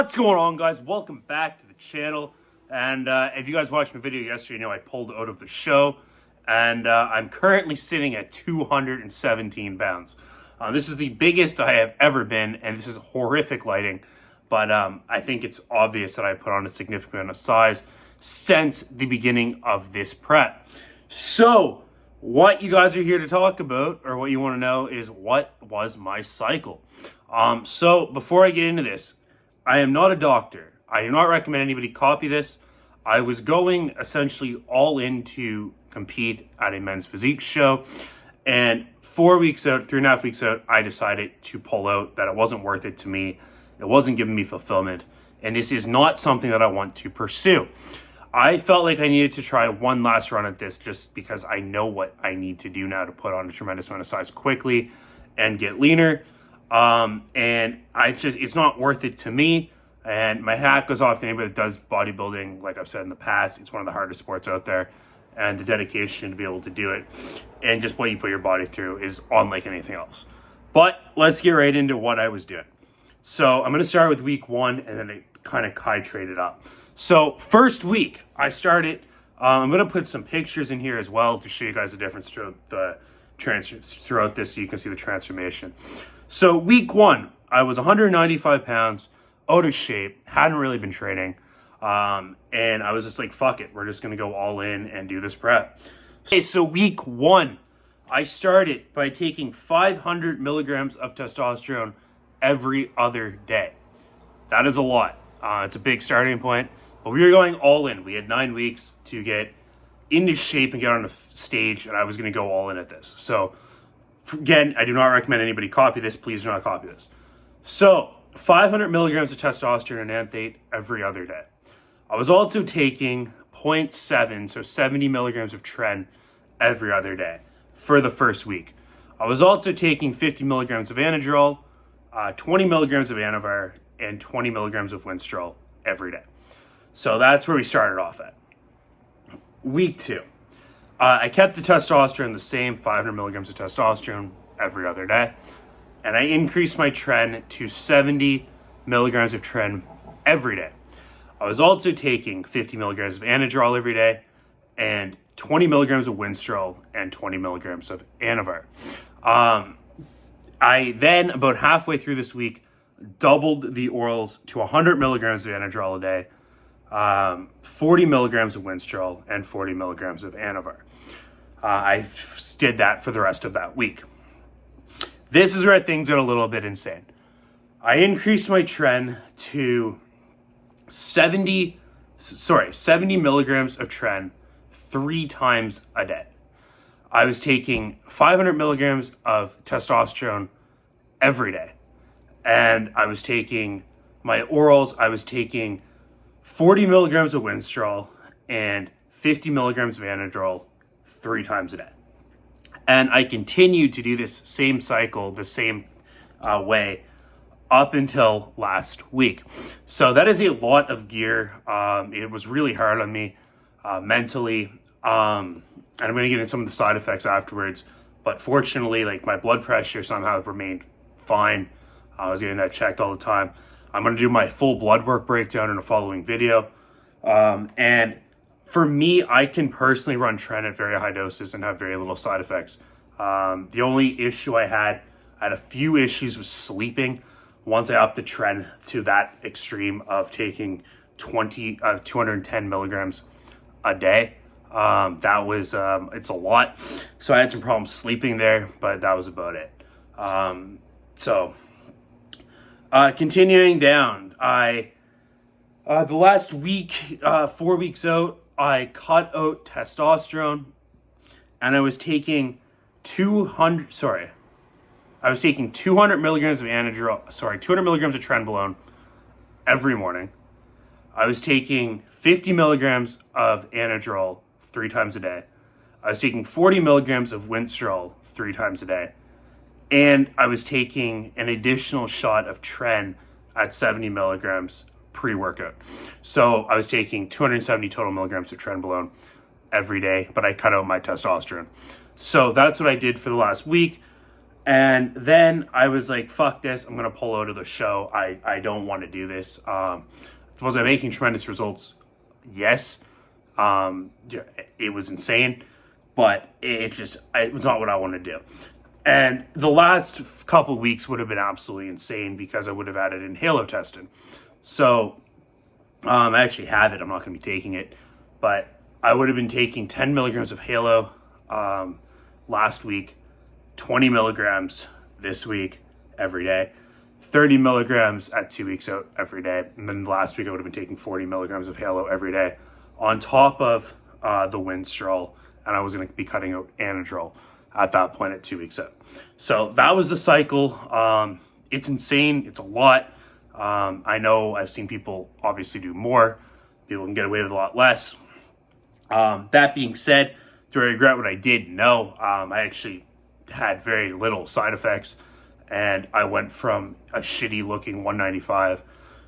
What's going on, guys? Welcome back to the channel. And if you guys watched my video yesterday, you know I pulled out of the show, and I'm currently sitting at 217 pounds. This is the biggest I have ever been, and this is horrific lighting, but I think it's obvious that I put on a significant amount of size since the beginning of this prep. So what you guys are here to talk about, or what you want to know, is what was my cycle. So before I get into this, I am not a doctor. I do not recommend anybody copy this. I was going essentially all in to compete at a men's physique show, and 4 weeks out, 3.5 weeks out, I decided to pull out, that it wasn't worth it to me. It wasn't giving me fulfillment, and this is not something that I want to pursue. I felt like I needed to try one last run at this just because I know what I need to do now to put on a tremendous amount of size quickly and get leaner. And it's not worth it to me. And my hat goes off to anybody that does bodybuilding. Like I've said in the past, it's one of the hardest sports out there, and the dedication to be able to do it and just what you put your body through is unlike anything else. But let's get right into what I was doing. So I'm going to start with week 1 and then it kind of titrated up. So first week I started, I'm going to put some pictures in here as well to show you guys the difference throughout this so you can see the transformation. So week 1, I was 195 pounds, out of shape, hadn't really been training, and I was just like, fuck it, we're just going to go all in and do this prep. Okay, so week 1, I started by taking 500 milligrams of testosterone every other day. That is a lot. It's a big starting point, but we were going all in. We had 9 weeks to get into shape and get on a stage, and I was going to go all in at this. So again, I do not recommend anybody copy this. Please do not copy this. So 500 milligrams of testosterone and anthate every other day. I was also taking 0.7, so 70 milligrams of tren every other day for the first week. I was also taking 50 milligrams of anadrol, 20 milligrams of anavar, and 20 milligrams of winstrol every day. So that's where we started off at. Week 2. I kept the testosterone the same, 500 milligrams of testosterone every other day. And I increased my tren to 70 milligrams of tren every day. I was also taking 50 milligrams of anadrol every day and 20 milligrams of winstrol and 20 milligrams of anavar. I then, about halfway through this week, doubled the orals to 100 milligrams of anadrol a day, 40 milligrams of winstrol, and 40 milligrams of anavar. I did that for the rest of that week. This is where things got a little bit insane. I increased my tren to 70 milligrams of tren 3 times a day. I was taking 500 milligrams of testosterone every day. And I was taking my orals, I was taking 40 milligrams of winstrol and 50 milligrams of anadrol 3 times a day. And I continued to do this same cycle, the same way, up until last week. So that is a lot of gear. It was really hard on me mentally. And I'm going to get into some of the side effects afterwards. But fortunately, like, my blood pressure somehow remained fine. I was getting that checked all the time. I'm going to do my full blood work breakdown in a following video. And for me, I can personally run tren at very high doses and have very little side effects. The only issue I had a few issues with sleeping once I upped the tren to that extreme of taking 210 milligrams a day. That was, it's a lot. So I had some problems sleeping there, but that was about it. Continuing down, the last week, 4 weeks out, I cut out testosterone, and I was taking 200 milligrams of anadrol, 200 milligrams of trenbolone every morning. I was taking 50 milligrams of anadrol 3 times a day. I was taking 40 milligrams of winstrol 3 times a day. And I was taking an additional shot of tren at 70 milligrams pre-workout. So I was taking 270 total milligrams of trenbolone every day, but I cut out my testosterone. So that's what I did for the last week. And then I was like, fuck this, I'm going to pull out of the show. I don't want to do this. Was I making tremendous results? Yes. Yeah, it was insane, but it was not what I want to do. And the last couple weeks would have been absolutely insane because I would have added in halo testing. So I actually have it. I'm not going to be taking it, but I would have been taking 10 milligrams of halo last week, 20 milligrams this week every day, 30 milligrams at 2 weeks out every day. And then last week I would have been taking 40 milligrams of halo every day on top of the Winstrol. And I was going to be cutting out Anadrol at that point at 2 weeks out. So that was the cycle. It's insane. It's a lot. I know I've seen people obviously do more. People can get away with a lot less. That being said, do I regret what I did? No. I actually had very little side effects, and I went from a shitty looking 195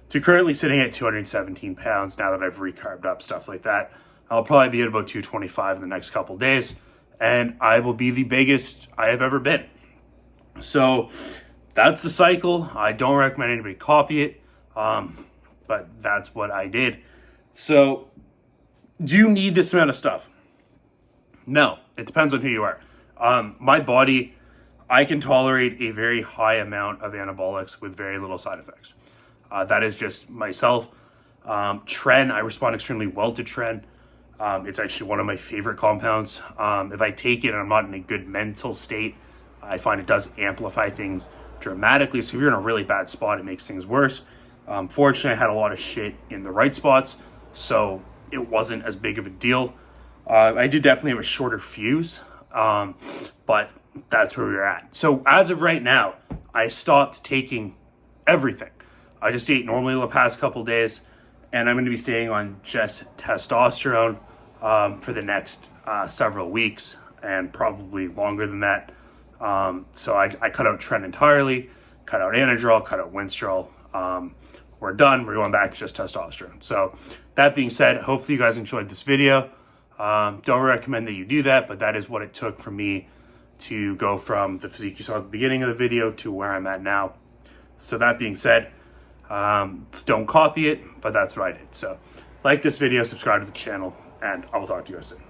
to currently sitting at 217 pounds now that I've recarbed up, stuff like that. I'll probably be at about 225 in the next couple days, and I will be the biggest I have ever been. So that's the cycle. I don't recommend anybody copy it, but that's what I did. So do you need this amount of stuff? No, it depends on who you are. My body, I can tolerate a very high amount of anabolics with very little side effects. That is just myself. Tren, I respond extremely well to Tren. It's actually one of my favorite compounds. If I take it and I'm not in a good mental state, I find it does amplify things dramatically. So if you're in a really bad spot, it makes things worse. Fortunately, I had a lot of shit in the right spots, so it wasn't as big of a deal. I did definitely have a shorter fuse, but that's where we're at. So as of right now, I stopped taking everything. I just ate normally the past couple days, and I'm going to be staying on just testosterone for the next several weeks, and probably longer than that. So I cut out Tren entirely, cut out Anadrol, cut out Winstrol. We're done. We're going back to just testosterone. So that being said, hopefully you guys enjoyed this video. Don't recommend that you do that, but that is what it took for me to go from the physique you saw at the beginning of the video to where I'm at now. So that being said, don't copy it, but that's what I did. So like this video, subscribe to the channel, and I will talk to you guys soon.